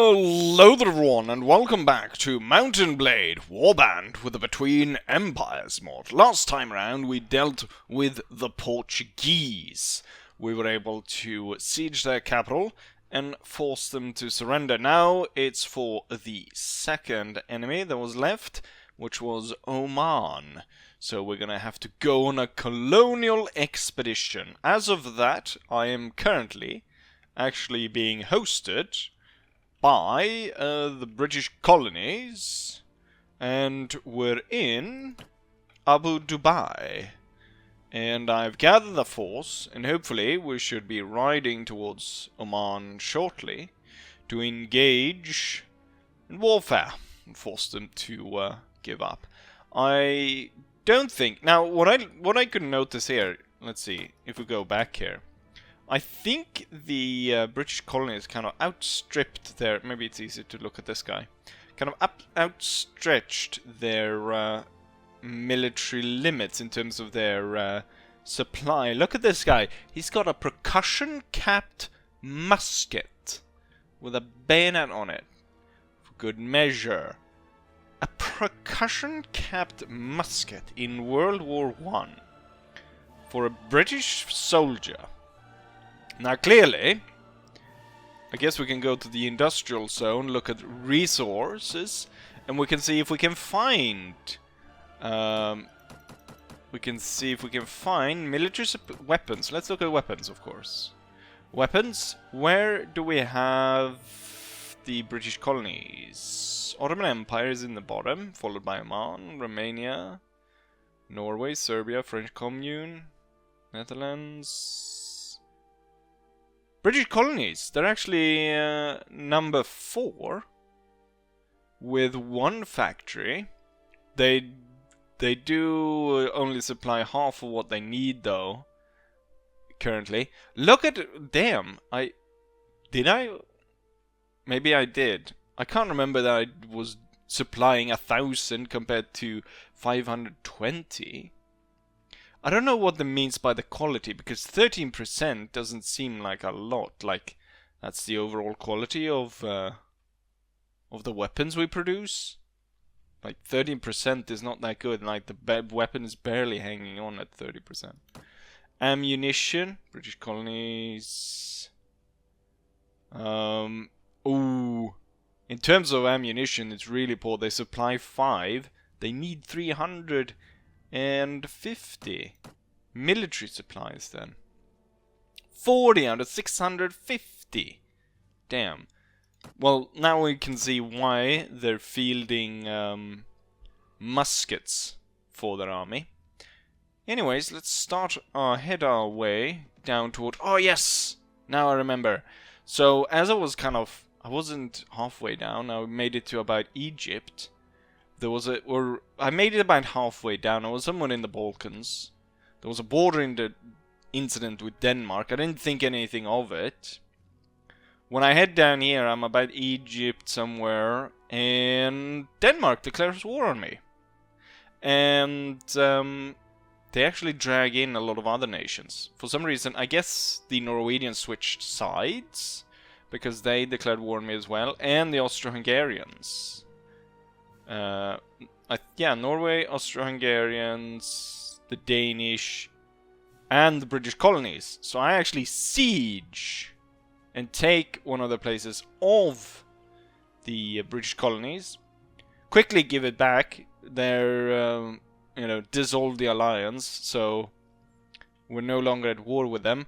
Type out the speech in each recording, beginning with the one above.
Hello there everyone, and welcome back to Mountain Blade Warband with the Between Empires mod. Last time around we dealt with the Portuguese. We were able to siege their capital and force them to surrender. Now it's for the second enemy that was left, which was Oman. So we're gonna have to go on a colonial expedition. As of that, I am currently actually being hosted by the British colonies, and we're in Abu Dhabi, and I've gathered the force, and hopefully we should be riding towards Oman shortly to engage in warfare and force them to give up. I don't think now what I could notice here. Let's see if we go back here. I think the British colonies kind of outstripped their... Maybe it's easier to look at this guy. Kind of outstretched their military limits in terms of their supply. Look at this guy. He's got a percussion-capped musket with a bayonet on it. For good measure. A percussion-capped musket in World War I for a British soldier. Now clearly, I guess we can go to the industrial zone, look at resources, and we can see if we can find military weapons. Let's look at weapons, of course. Weapons, where do we have the British colonies? Ottoman Empire is in the bottom, followed by Oman, Romania, Norway, Serbia, French Commune, Netherlands. British colonies, they're actually number 4 with 1 factory. They do only supply half of what they need though, currently. Look at, damn, maybe I did. I can't remember that I was supplying 1,000 compared to 520. I don't know what that means by the quality, because 13% doesn't seem like a lot. Like, that's the overall quality of the weapons we produce. Like, 13% is not that good. Like, the weapon is barely hanging on at 30%. Ammunition, British colonies. Ooh. In terms of ammunition, it's really poor. They supply 5. They need 350 military supplies then. 40 out of 650. Damn. Well, now we can see why they're fielding muskets for their army. Anyways, let's head our way down toward... Oh yes! Now I remember. So, as I wasn't halfway down, I made it to about Egypt. I made it about halfway down. I was somewhere in the Balkans. There was a border incident with Denmark. I didn't think anything of it. When I head down here, I'm about Egypt somewhere, and Denmark declares war on me. And they actually drag in a lot of other nations. For some reason, I guess the Norwegians switched sides, because they declared war on me as well, and the Austro-Hungarians. Norway, Austro-Hungarians, the Danish, and the British colonies. So I actually siege and take one of the places of the British colonies. Quickly give it back. They're, dissolve the alliance, so we're no longer at war with them.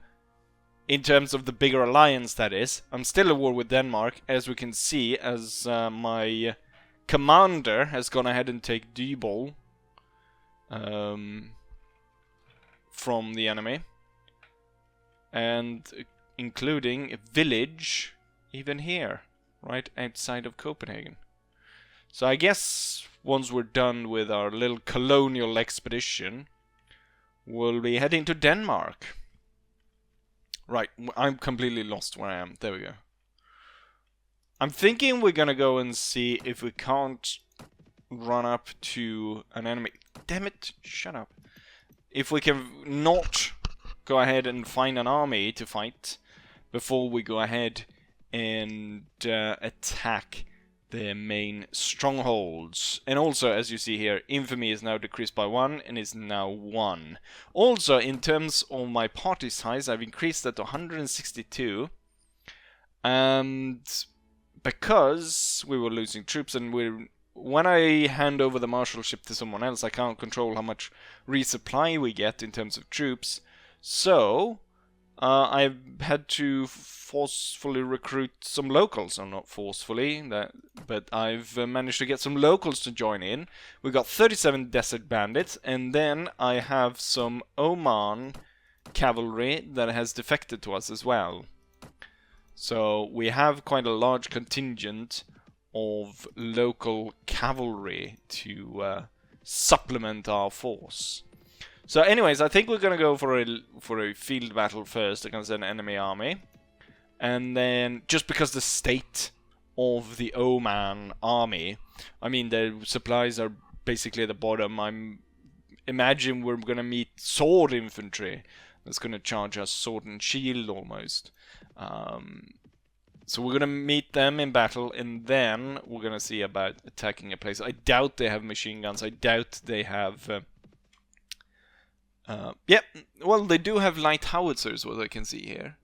In terms of the bigger alliance, that is. I'm still at war with Denmark, as we can see, as my commander has gone ahead and take Dybol from the enemy, and including a village even here, right outside of Copenhagen. So I guess once we're done with our little colonial expedition, we'll be heading to Denmark. Right, I'm completely lost where I am. There we go. I'm thinking we're gonna go and see if we can't run up to an enemy. Damn it, shut up. If we can not go ahead and find an army to fight before we go ahead and attack their main strongholds. And also, as you see here, infamy is now decreased by 1 and is now 1. Also, in terms of my party size, I've increased that to 162. And because we were losing troops, and when I hand over the marshalship to someone else, I can't control how much resupply we get in terms of troops. So I've had to forcefully recruit some locals, or not forcefully, but I've managed to get some locals to join in. We got 37 desert bandits, and then I have some Oman cavalry that has defected to us as well. So we have quite a large contingent of local cavalry to supplement our force. So anyways, I think we're gonna go for a field battle first against an enemy army. And then, just because the state of the Oman army, I mean, their supplies are basically at the bottom. Imagine we're gonna meet sword infantry that's gonna charge us sword and shield almost. So we're gonna meet them in battle, and then we're gonna see about attacking a place. I doubt they have machine guns. I doubt they have... yeah, well, they do have light howitzers, what I can see here.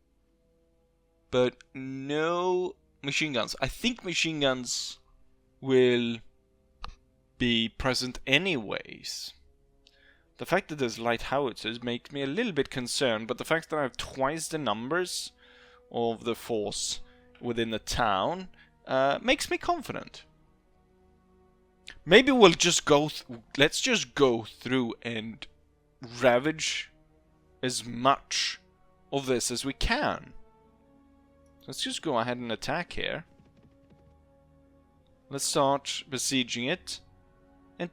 But no machine guns. I think machine guns will be present anyways. The fact that there's light howitzers makes me a little bit concerned, but the fact that I have twice the numbers of the force within the town makes me confident. Maybe we'll just go... let's just go through and ravage as much of this as we can. Let's just go ahead and attack here. Let's start besieging it and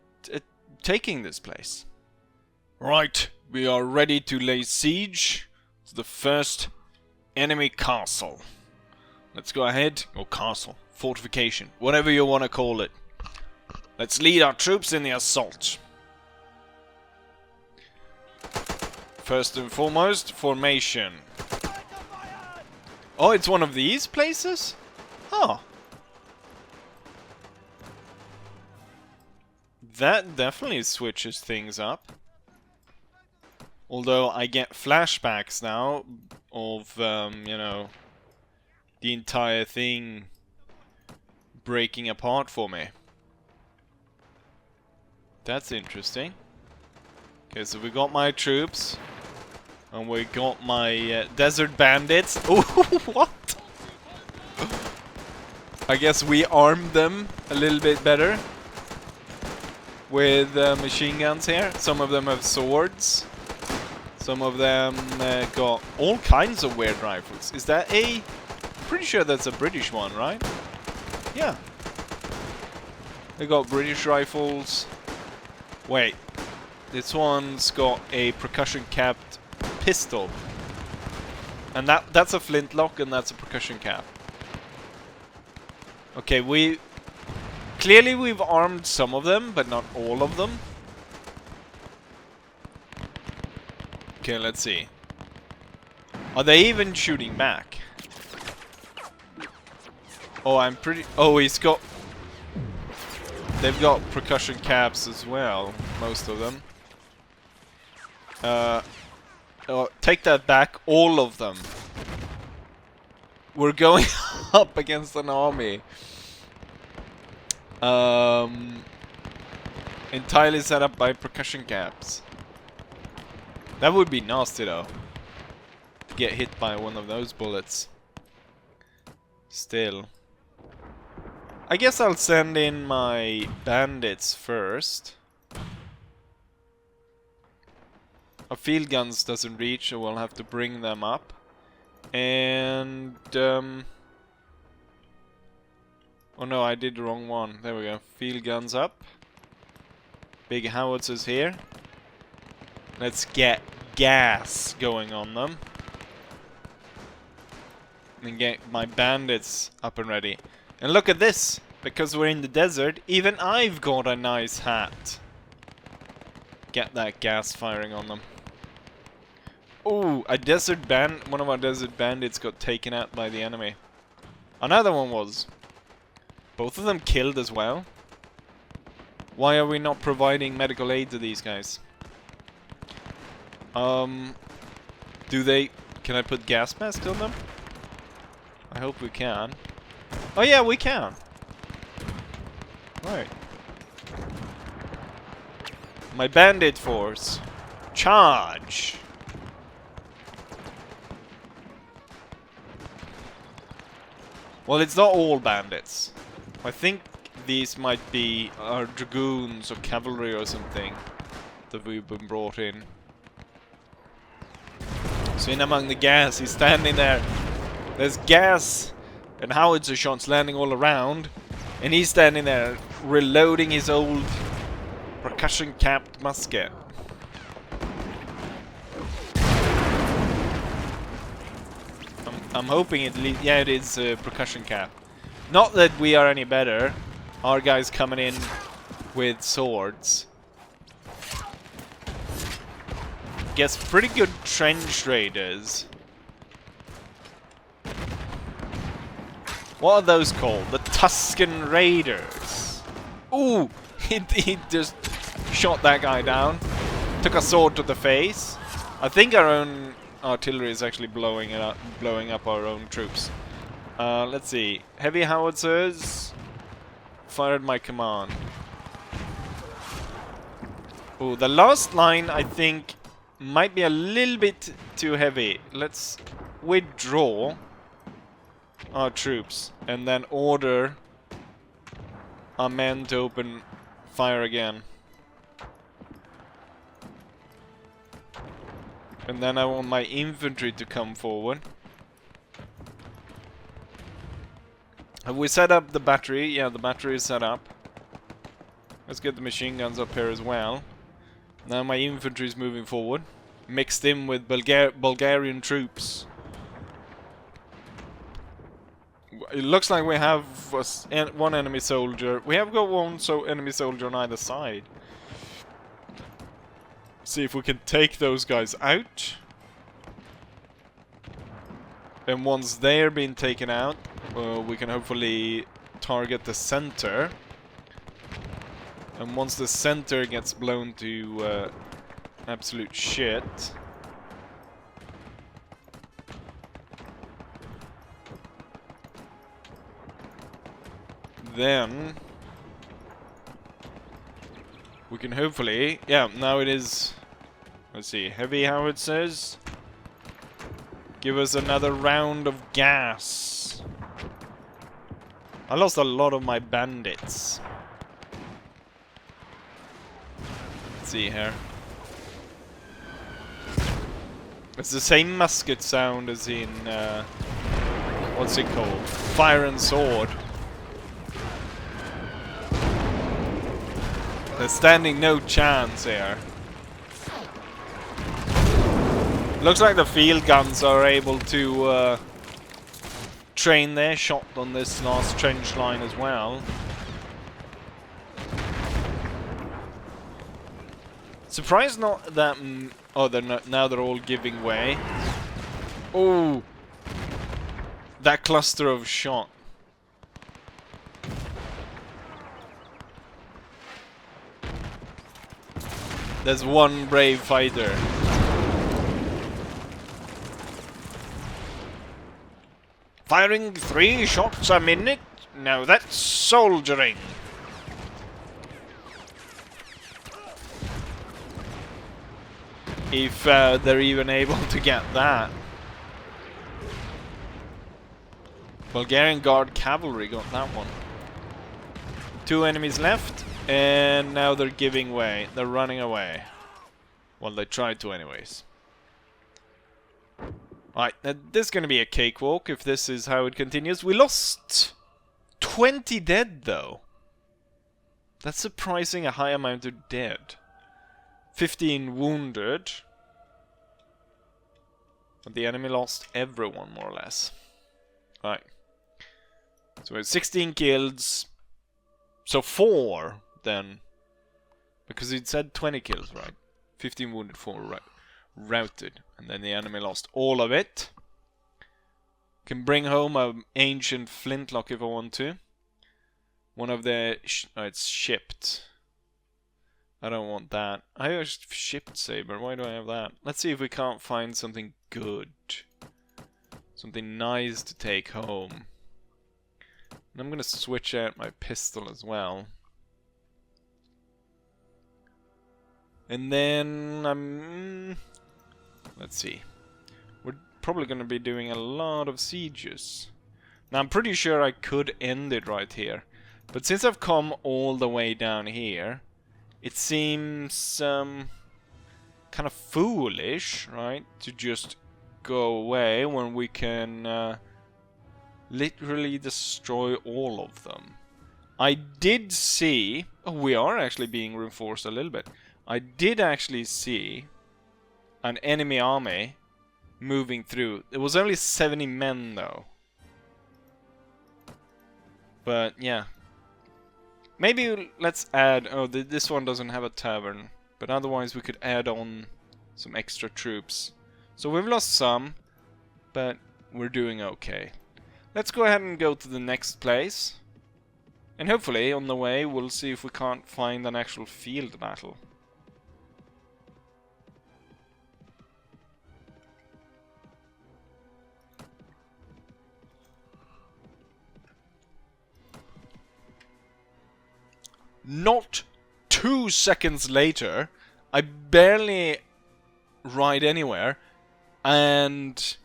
taking this place. Right, we are ready to lay siege to the first enemy castle. Let's go ahead, or castle, fortification, whatever you want to call it. Let's lead our troops in the assault. First and foremost, formation. Oh, it's one of these places? Oh. That definitely switches things up. Although I get flashbacks now of, you know, the entire thing breaking apart for me. That's interesting. Okay, so we got my troops. And we got my desert bandits. Oh, what? I guess we armed them a little bit better with machine guns here. Some of them have swords. Some of them got all kinds of weird rifles. Is that a... pretty sure that's a British one, right? Yeah. They got British rifles. Wait. This one's got a percussion-capped pistol. And that's a flintlock, and that's a percussion cap. Okay, clearly we've armed some of them, but not all of them. Okay, let's see. Are they even shooting back? Oh, I'm pretty... oh, he's got... they've got percussion caps as well, most of them. Oh, take that back, all of them. We're going up against an army. Entirely set up by percussion caps. That would be nasty though. To get hit by one of those bullets. Still. I guess I'll send in my bandits first. Our field guns doesn't reach, so we'll have to bring them up. And oh no, I did the wrong one. There we go. Field guns up. Big howitzers here. Let's get gas going on them. And get my bandits up and ready. And look at this! Because we're in the desert, even I've got a nice hat. Get that gas firing on them. Ooh, one of our desert bandits got taken out by the enemy. Another one was. Both of them killed as well. Why are we not providing medical aid to these guys? Do they... Can I put gas mask on them? I hope we can. Oh yeah, we can. Right. My bandit force. Charge! Well, it's not all bandits. I think these might be our dragoons or cavalry or something that we've been brought in. So in among the gas, he's standing there. There's gas and howitzer shots landing all around, and he's standing there reloading his old percussion-capped musket. I'm hoping yeah, it is percussion cap. Not that we are any better. Our guys coming in with swords. Guess pretty good trench raiders. What are those called? The Tuscan Raiders. Ooh, he just shot that guy down. Took a sword to the face. I think our own artillery is actually blowing up our own troops. Let's see. Heavy howitzers fired my command. Oh, the last line I think might be a little bit too heavy. Let's withdraw our troops and then order our men to open fire again. And then I want my infantry to come forward. Have we set up the battery? Yeah, the battery is set up. Let's get the machine guns up here as well. Now my infantry is moving forward. Mixed in with Bulgarian troops. It looks like we have one enemy soldier. We have got one enemy soldier on either side. See if we can take those guys out. And once they're being taken out, we can hopefully target the center. And once the center gets blown to absolute shit, then we can hopefully... Yeah, now it is... Let's see, heavy howitzers. Give us another round of gas. I lost a lot of my bandits. Let's see here. It's the same musket sound as in... what's it called? Fire and Sword. They're standing no chance here. Looks like the field guns are able to train their shot on this last trench line as well. Surprised not that... oh, they're not, now they're all giving way. Oh! That cluster of shot. There's one brave fighter. Firing 3 shots a minute? Now that's soldiering. If they're even able to get that. Bulgarian Guard Cavalry got that one. 2 enemies left, and now they're giving way. They're running away. Well, they tried to anyways. Alright, this is going to be a cakewalk if this is how it continues. We lost 20 dead, though. That's surprising, a high amount of dead. 15 wounded. But the enemy lost everyone, more or less. Alright. So we have 16 kills. So 4, then. Because it said 20 kills, right? 15 wounded, 4 right. Routed. And then the enemy lost all of it. Can bring home an ancient flintlock if I want to. One of the... oh, it's shipped. I don't want that. I have a shipped saber. Why do I have that? Let's see if we can't find something good. Something nice to take home. And I'm gonna switch out my pistol as well. And then let's see. We're probably gonna be doing a lot of sieges. Now I'm pretty sure I could end it right here. But since I've come all the way down here, it seems kind of foolish, right? To just go away when we can literally destroy all of them. I did see... oh, we are actually being reinforced a little bit. I did actually see an enemy army moving through. It was only 70 men though. But yeah. Maybe let's add... oh, this one doesn't have a tavern. But otherwise we could add on some extra troops. So we've lost some, but we're doing okay. Let's go ahead and go to the next place. And hopefully on the way we'll see if we can't find an actual field battle. Not 2 seconds later, I barely ride anywhere, and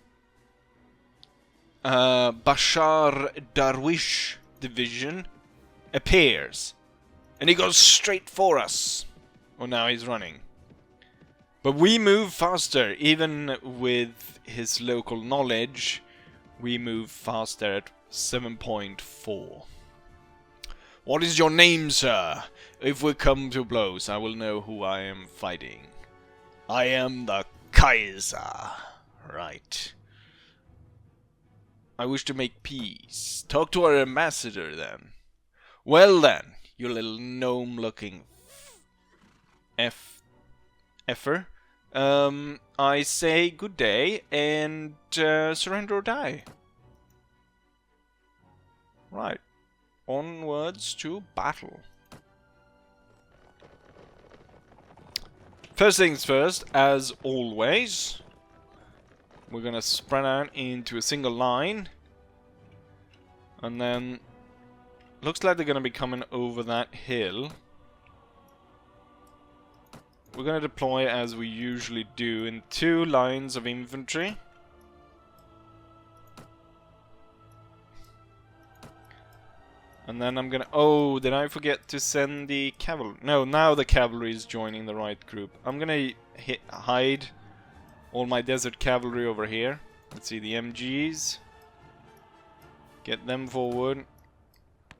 Bashar Darwish division appears, and he goes straight for us. Oh, now he's running. But we move faster, even with his local knowledge. We move faster at 7.4. What is your name, sir? If we come to blows, I will know who I am fighting. I am the Kaiser. Right. I wish to make peace. Talk to our ambassador, then. Well, then, you little gnome-looking effer. I say good day and surrender or die. Right. Onwards to battle. First things first, as always, we're gonna spread out into a single line, and then looks like they're gonna be coming over that hill. We're gonna deploy as we usually do in 2 lines of infantry. And then I'm gonna... oh, did I forget to send the cavalry? No, now the cavalry is joining the right group. I'm gonna hide all my desert cavalry over here. Let's see, the MGs. Get them forward.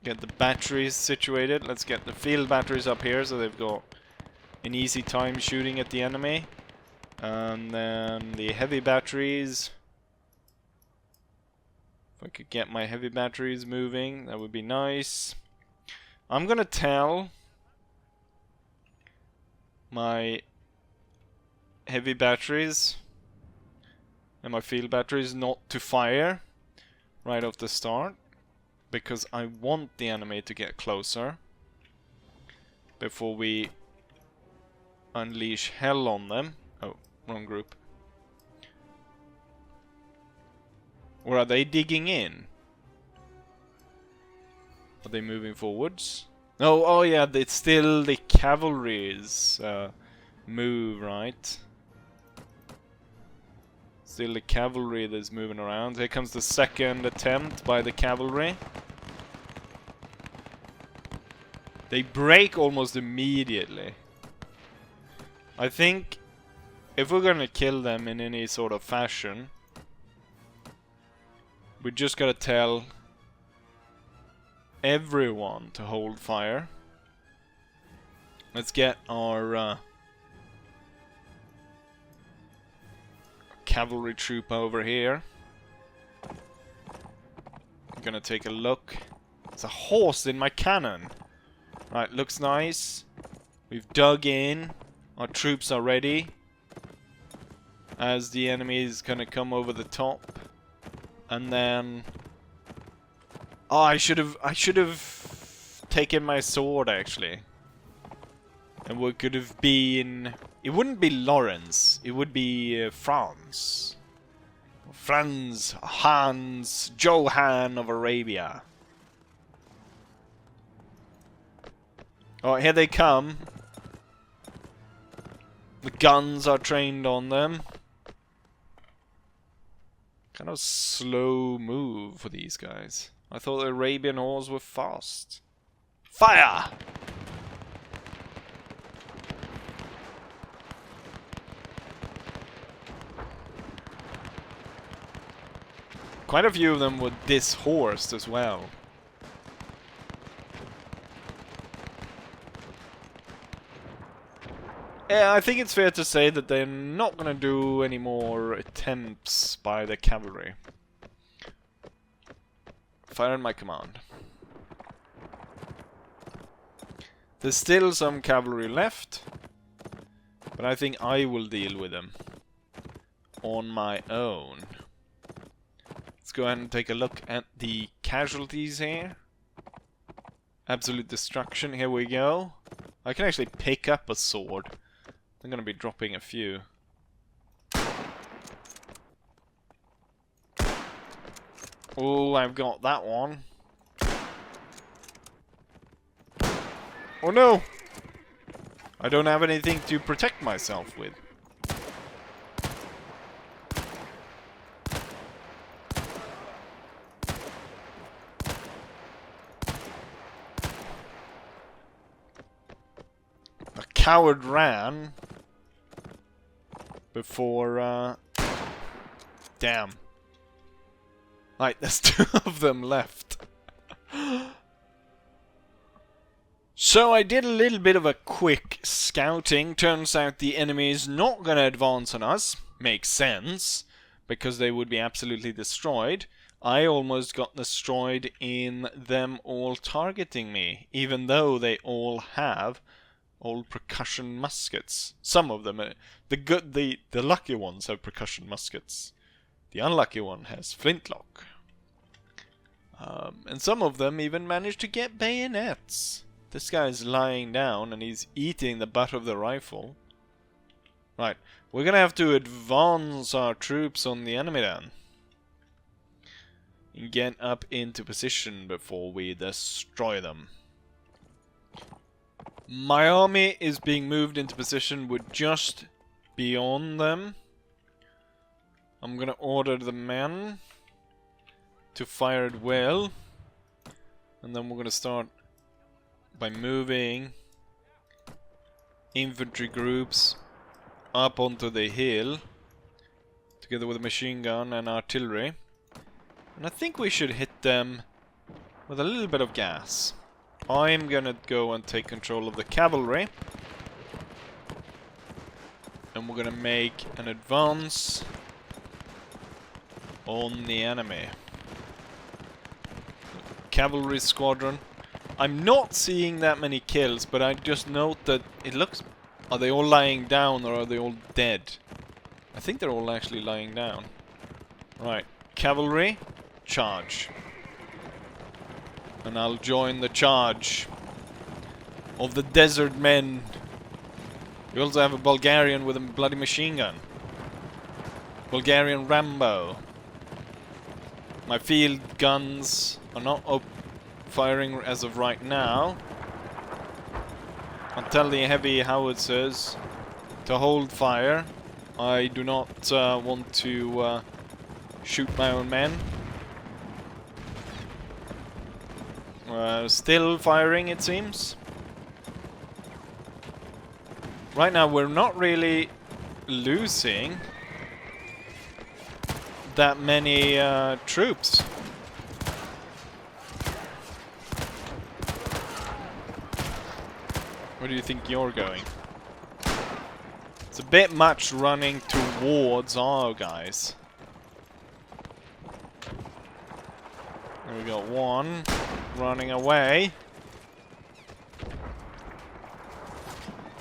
Get the batteries situated. Let's get the field batteries up here so they've got an easy time shooting at the enemy. And then the heavy batteries... if I could get my heavy batteries moving, that would be nice. I'm gonna tell my heavy batteries and my field batteries not to fire right off the start, because I want the enemy to get closer before we unleash hell on them. Oh, wrong group. Or are they digging in? Are they moving forwards? Oh yeah, it's still the cavalry's move, right? Still the cavalry that's moving around. Here comes the second attempt by the cavalry. They break almost immediately. I think if we're gonna kill them in any sort of fashion, we just gotta tell everyone to hold fire. Let's get our cavalry troop over here. I'm gonna take a look. There's a horse in my cannon. Right, looks nice. We've dug in. Our troops are ready. As the enemy is gonna come over the top. And then... Oh, I should have taken my sword, actually. And we could have been... It wouldn't be Lawrence. It would be Franz. Hans Johann of Arabia. Oh, here they come. The guns are trained on them. Kind of slow move for these guys. I thought the Arabian horse were fast. Fire! Quite a few of them were dishorsed as well. Yeah, I think it's fair to say that they're not gonna do any more attempts by the cavalry. Fire on my command. There's still some cavalry left, but I think I will deal with them on my own. Let's go ahead and take a look at the casualties here. Absolute destruction, here we go. I can actually pick up a sword. I'm gonna be dropping a few. Oh, I've got that one. Oh no! I don't have anything to protect myself with. A coward ran before, damn. Right, there's two of them left. So I did a little bit of a quick scouting. Turns out the enemy is not going to advance on us. Makes sense, because they would be absolutely destroyed. I almost got destroyed in them all targeting me, even though they all have old percussion muskets. Some of them, the lucky ones have percussion muskets. The unlucky one has flintlock. And some of them even managed to get bayonets. This guy's lying down and he's eating the butt of the rifle. Right, we're gonna have to advance our troops on the enemy then. And get up into position before we destroy them. My army is being moved into position. We're just beyond them. I'm gonna order the men to fire at will. And then we're gonna start by moving infantry groups up onto the hill together with a machine gun and artillery. And I think we should hit them with a little bit of gas. I'm gonna go and take control of the cavalry. And we're gonna make an advance on the enemy. Cavalry squadron. I'm not seeing that many kills, but I just note that it looks... Are they all lying down or are they all dead? I think they're all actually lying down. Right. Cavalry, charge. And I'll join the charge of the desert men. We also have a Bulgarian with a bloody machine gun. Bulgarian Rambo. My field guns are not firing as of right now. I'll tell the heavy howitzers to hold fire. I do not want to shoot my own men. Still firing, it seems. Right now we're not really losing that many troops. Where do you think you're going? It's a bit much running towards our guys. There we got one running away.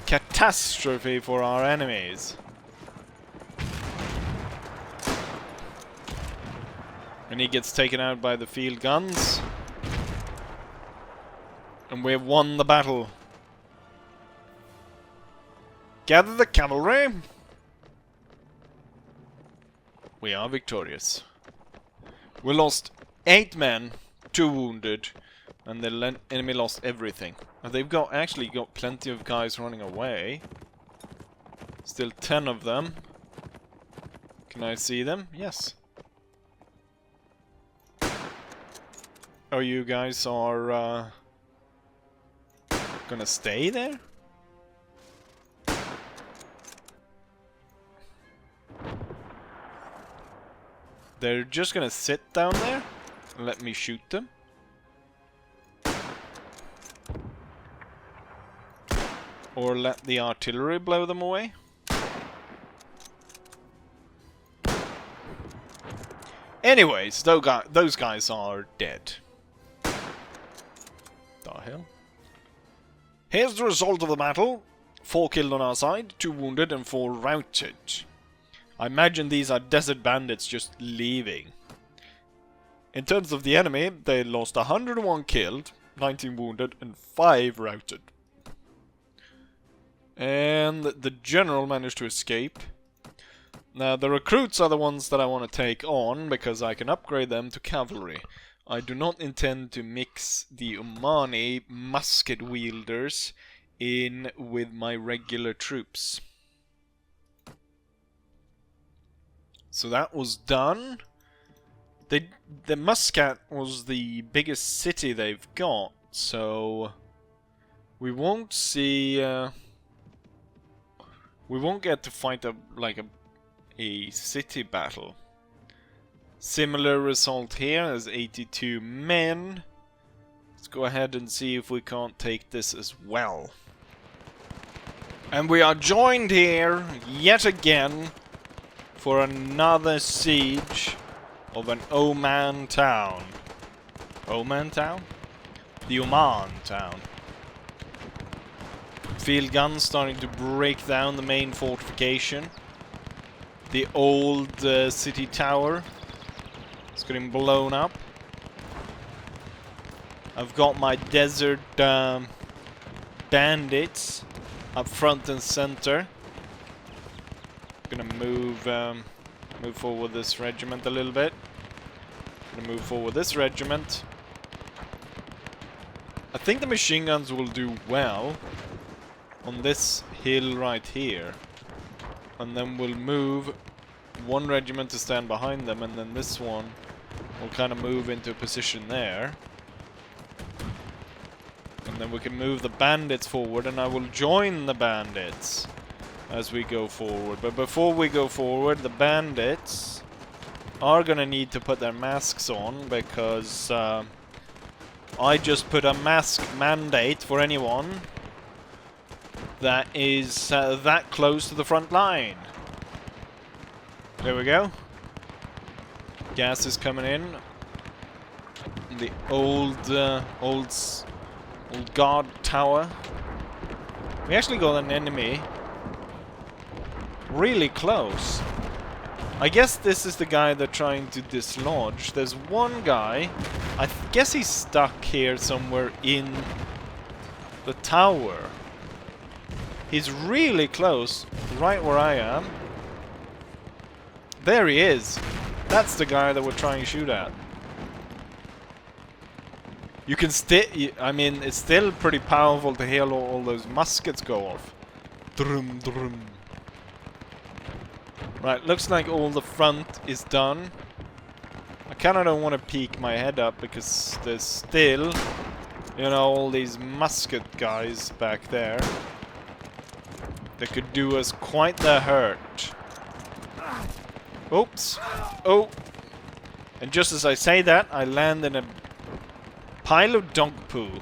Catastrophe for our enemies. And he gets taken out by the field guns. And we have won the battle. Gather the cavalry. We are victorious. We lost 8 men, 2 wounded, and the enemy lost everything. And they've actually got plenty of guys running away. Still 10 of them. Can I see them? Yes. Oh, you guys are gonna stay there? They're just gonna sit down there and let me shoot them? Or let the artillery blow them away? Anyways, those guys are dead. The hell? Here's the result of the battle. 4 killed on our side, 2 wounded and 4 routed. I imagine these are desert bandits just leaving. In terms of the enemy, they lost 101 killed, 19 wounded and 5 routed. And the general managed to escape. Now, the recruits are the ones that I want to take on, because I can upgrade them to cavalry. I do not intend to mix the Omani musket wielders in with my regular troops. So that was done. The Muscat was the biggest city they've got, so we won't see... we won't get to fight a city battle. Similar result here as 82 men. Let's go ahead and see if we can't take this as well. And we are joined here yet again for another siege of an Oman town. Oman town? The Oman town. Field guns starting to break down the main fortification. The old city tower is getting blown up. I've got my desert bandits up front and center. Gonna move forward this regiment a little bit. Gonna move forward this regiment. I think the machine guns will do well on this hill right here. And then we'll move one regiment to stand behind them, and then this one will kind of move into a position there. And then we can move the bandits forward, and I will join the bandits as we go forward. But before we go forward, the bandits are gonna need to put their masks on, because I just put a mask mandate for anyone that is that close to the front line. There we go. Gas is coming in. The old guard tower. We actually got an enemy really close. I guess this is the guy they're trying to dislodge. There's one guy. I guess he's stuck here somewhere in the tower. He's really close, right where I am. There he is. That's the guy that we're trying to shoot at. You can still... I mean, it's still pretty powerful to hear all those muskets go off. Drum, drum. Right, looks like all the front is done. I kind of don't want to peek my head up, because there's still, you know, all these musket guys back there that could do us quite the hurt. Oops. Oh. And just as I say that, I land in a pile of dog poo.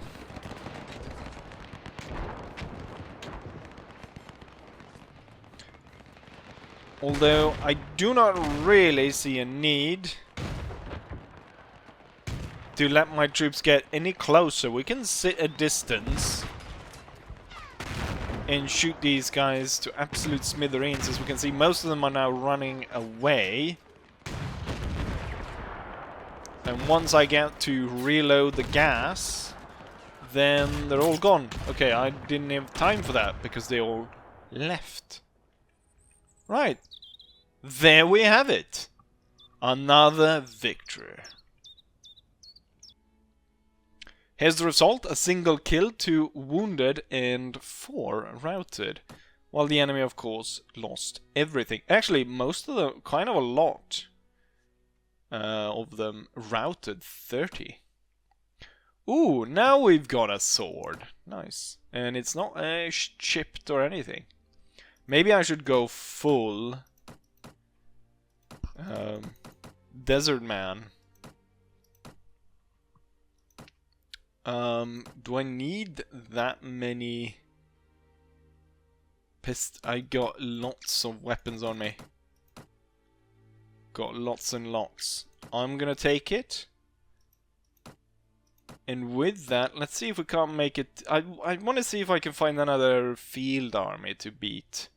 Although I do not really see a need to let my troops get any closer. We can sit a distance and shoot these guys to absolute smithereens. As we can see, most of them are now running away. And once I get to reload the gas, then they're all gone. Okay, I didn't have time for that because they all left. Right. There we have it. Another victory. Here's the result. A single kill, 2 wounded, and 4 routed. While the enemy, of course, lost everything. Actually, most of them, kind of a lot of them routed 30. Ooh, now we've got a sword. Nice. And it's not chipped or anything. Maybe I should go full Desert Man. Do I need that many I got lots of weapons on me. Got lots and lots. I'm gonna take it. And with that, let's see if we can't make it... I want to see if I can find another field army to beat.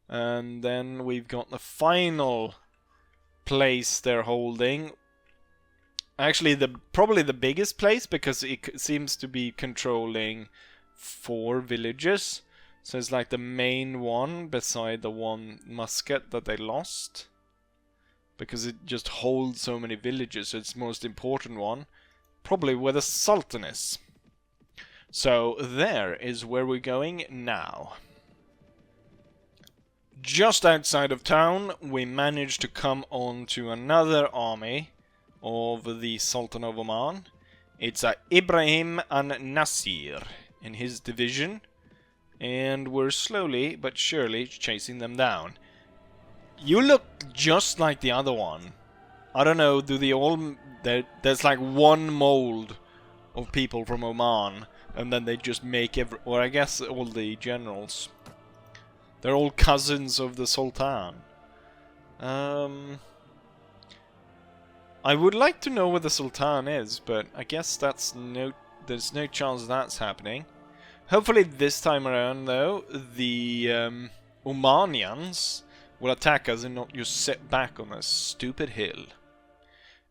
And then we've got the final place they're holding. Actually, probably the biggest place, because it seems to be controlling 4 villages. So it's like the main one beside the one musket that they lost. Because it just holds so many villages, so it's the most important one. Probably where the Sultan is. So there is where we're going now. Just outside of town, we managed to come on to another army of the Sultan of Oman. It's Ibrahim and Nasir in his division. And we're slowly but surely chasing them down. You look just like the other one. I don't know, do they all... There's like one mold of people from Oman, and then they just make or I guess all the generals. They're all cousins of the Sultan. I would like to know where the Sultan is, but I guess there's no chance that's happening. Hopefully this time around, though, the Omanians will attack us and not just sit back on a stupid hill.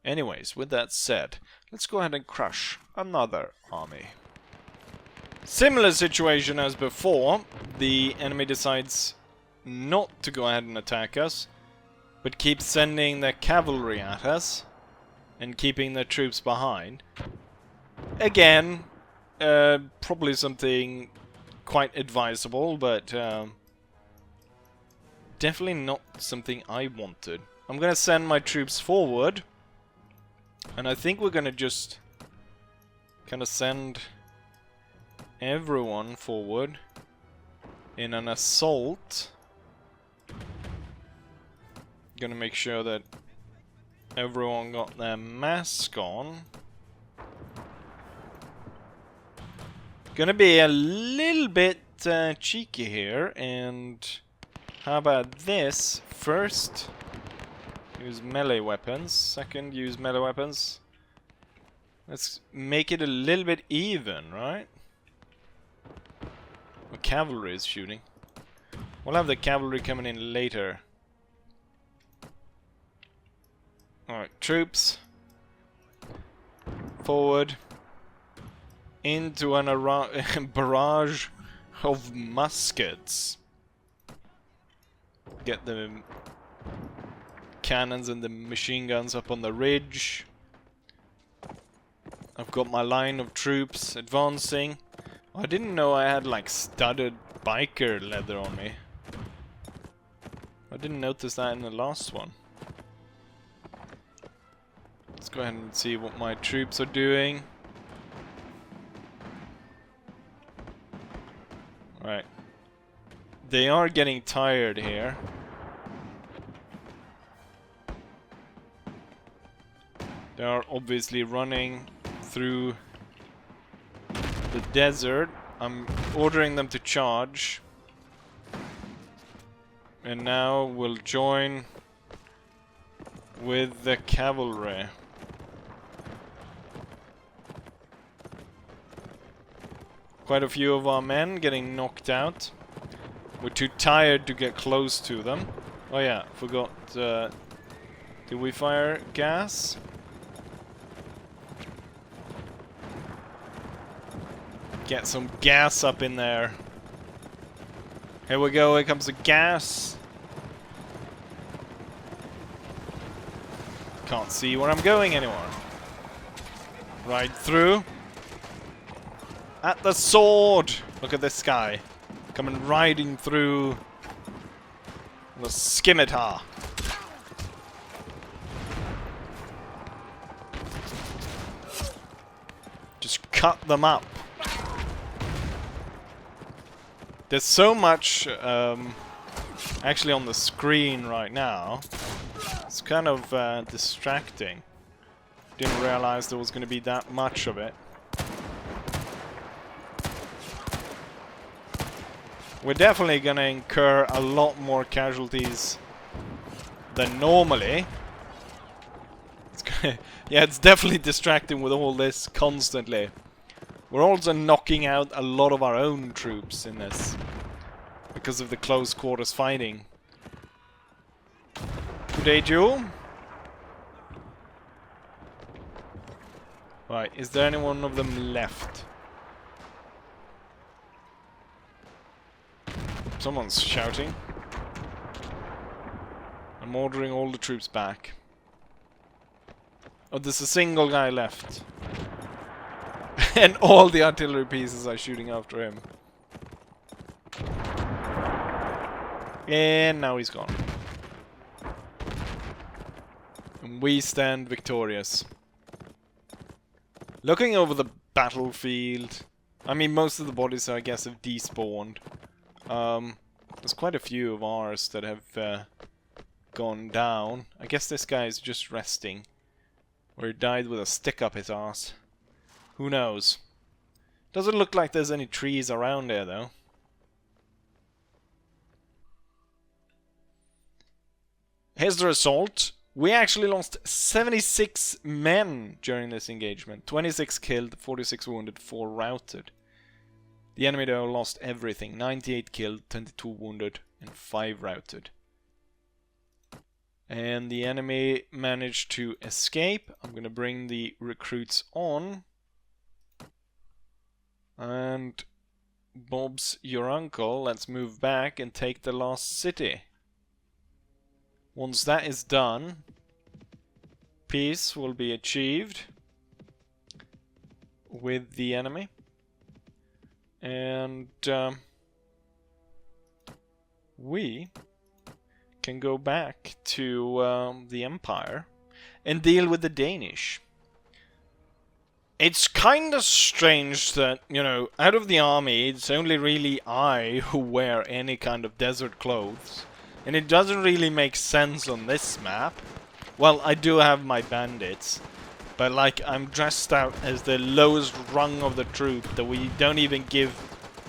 Anyways, with that said, let's go ahead and crush another army. Similar situation as before. The enemy decides not to go ahead and attack us, but keeps sending their cavalry at us and keeping their troops behind. Again, probably something quite advisable, but definitely not something I wanted. I'm gonna send my troops forward. And I think we're gonna just kind of send everyone forward in an assault. Gonna make sure that everyone got their mask on. Gonna be a little bit cheeky here, and how about this? First, use melee weapons. Second, use melee weapons. Let's make it a little bit even, right? The cavalry is shooting. We'll have the cavalry coming in later. Alright, troops. Forward. Into an barrage of muskets. Get the cannons and the machine guns up on the ridge. I've got my line of troops advancing. I didn't know I had like studded biker leather on me. I didn't notice that in the last one. Let's go ahead and see what my troops are doing. Right. They are getting tired here. They are obviously running through the desert. I'm ordering them to charge. And now we'll join with the cavalry. Quite a few of our men getting knocked out. We're too tired to get close to them. Oh yeah, forgot. Did we fire gas? Get some gas up in there. Here we go, here comes the gas. Can't see where I'm going anymore. Right through. At the sword! Look at this guy. Coming riding through the scimitar. Just cut them up. There's so much actually on the screen right now. It's kind of distracting. Didn't realize there was going to be that much of it. We're definitely going to incur a lot more casualties than normally. Yeah, it's definitely distracting with all this constantly. We're also knocking out a lot of our own troops in this because of the close quarters fighting. Good day, Joe. Right, is there any one of them left? Someone's shouting. I'm ordering all the troops back. Oh, there's a single guy left. And all the artillery pieces are shooting after him. And now he's gone. And we stand victorious. Looking over the battlefield, I mean, most of the bodies, I guess, have despawned. There's quite a few of ours that have gone down. I guess this guy is just resting. Or he died with a stick up his arse. Who knows? Doesn't look like there's any trees around here, though. Here's the result. We actually lost 76 men during this engagement. 26 killed, 46 wounded, 4 routed. The enemy, though, lost everything. 98 killed, 22 wounded, and 5 routed. And the enemy managed to escape. I'm going to bring the recruits on. And Bob's your uncle. Let's move back and take the last city. Once that is done, peace will be achieved with the enemy. And we can go back to the Empire and deal with the Danish. It's kind of strange that, you know, out of the army, it's only really I who wear any kind of desert clothes. And it doesn't really make sense on this map. Well, I do have my bandits. But, like, I'm dressed out as the lowest rung of the troop that we don't even give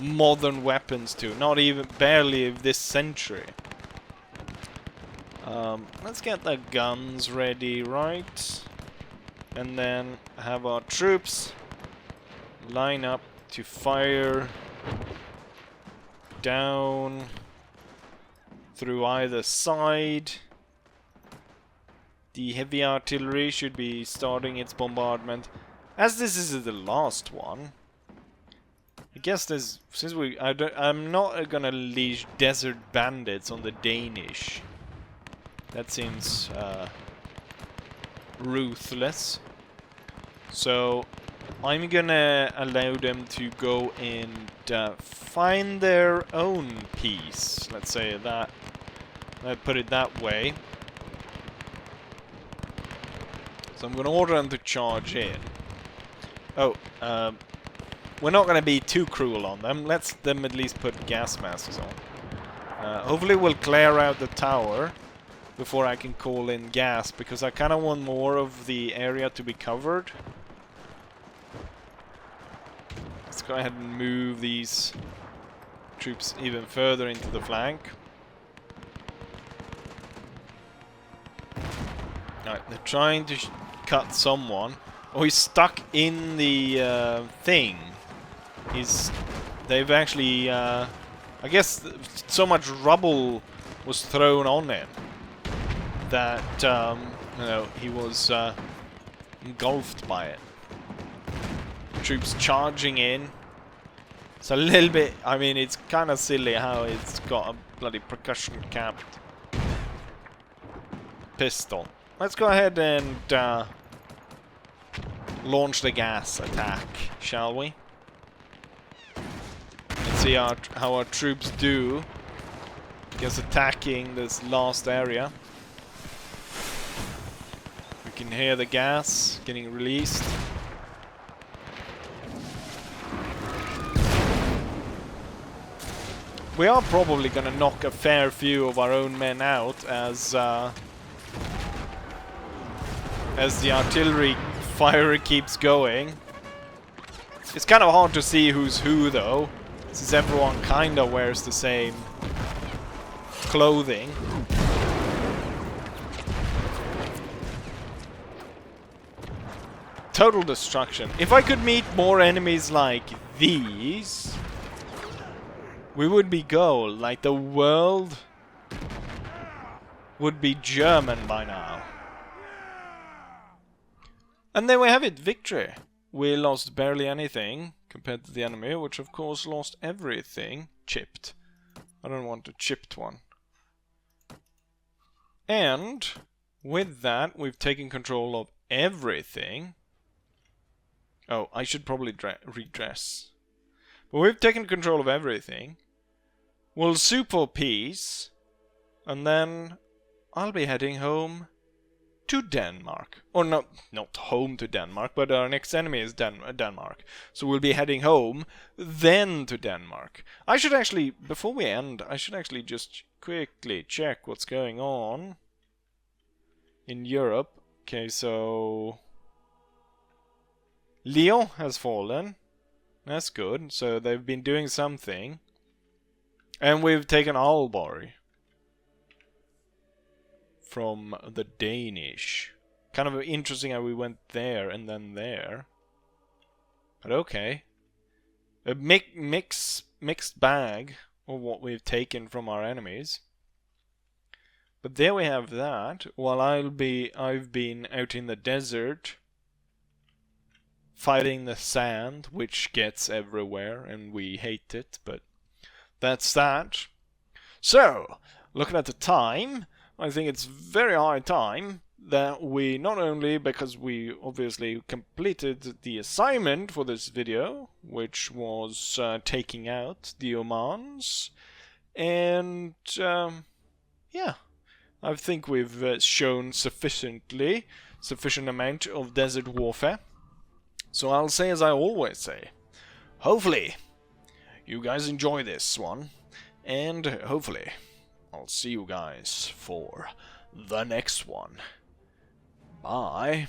modern weapons to. Not even, barely of this century. Let's get the guns ready, right? And then have our troops line up to fire down through either side. The heavy artillery should be starting its bombardment. As this is the last one, I guess there's, since I'm not gonna unleash desert bandits on the Danish. That seems ruthless. So I'm gonna allow them to go and find their own peace. Let's say that. I'd put it that way. So I'm gonna order them to charge in. Oh, we're not gonna be too cruel on them. Let's them at least put gas masks on. Hopefully we'll clear out the tower before I can call in gas, because I kind of want more of the area to be covered. Let's go ahead and move these troops even further into the flank. Alright, they're trying to cut someone. Oh, he's stuck in the thing. They've actually, I guess so much rubble was thrown on him that, you know, he was engulfed by it. Troops charging in. It's a little bit, I mean, it's kind of silly how it's got a bloody percussion capped pistol. Let's go ahead and launch the gas attack, shall we? Let's see how our troops do against attacking this last area. We can hear the gas getting released. We are probably gonna knock a fair few of our own men out as the artillery fire keeps going. It's kind of hard to see who's who though, since everyone kinda wears the same clothing. Total destruction. If I could meet more enemies like these, we would be gold. Like, the world would be German by now. And there we have it, victory. We lost barely anything compared to the enemy, which of course lost everything. Chipped. I don't want a chipped one. And with that, we've taken control of everything. Oh, I should probably redress. But we've taken control of everything. We'll sue for peace, and then I'll be heading home to Denmark. Or not home to Denmark, but our next enemy is Denmark. So we'll be heading home, then to Denmark. I should actually, before we end, I should actually just quickly check what's going on in Europe. Okay, so Lyon has fallen. That's good. So they've been doing something. And we've taken Aalborg from the Danish. Kind of interesting how we went there and then there. But okay. A mixed bag of what we've taken from our enemies. But there we have that. While I've been out in the desert fighting the sand, which gets everywhere and we hate it, but that's that. So, looking at the time, I think it's very high time that we, not only because we obviously completed the assignment for this video, which was taking out the Omans, and yeah, I think we've shown sufficient amount of desert warfare. So I'll say as I always say, hopefully you guys enjoy this one, and hopefully I'll see you guys for the next one. Bye.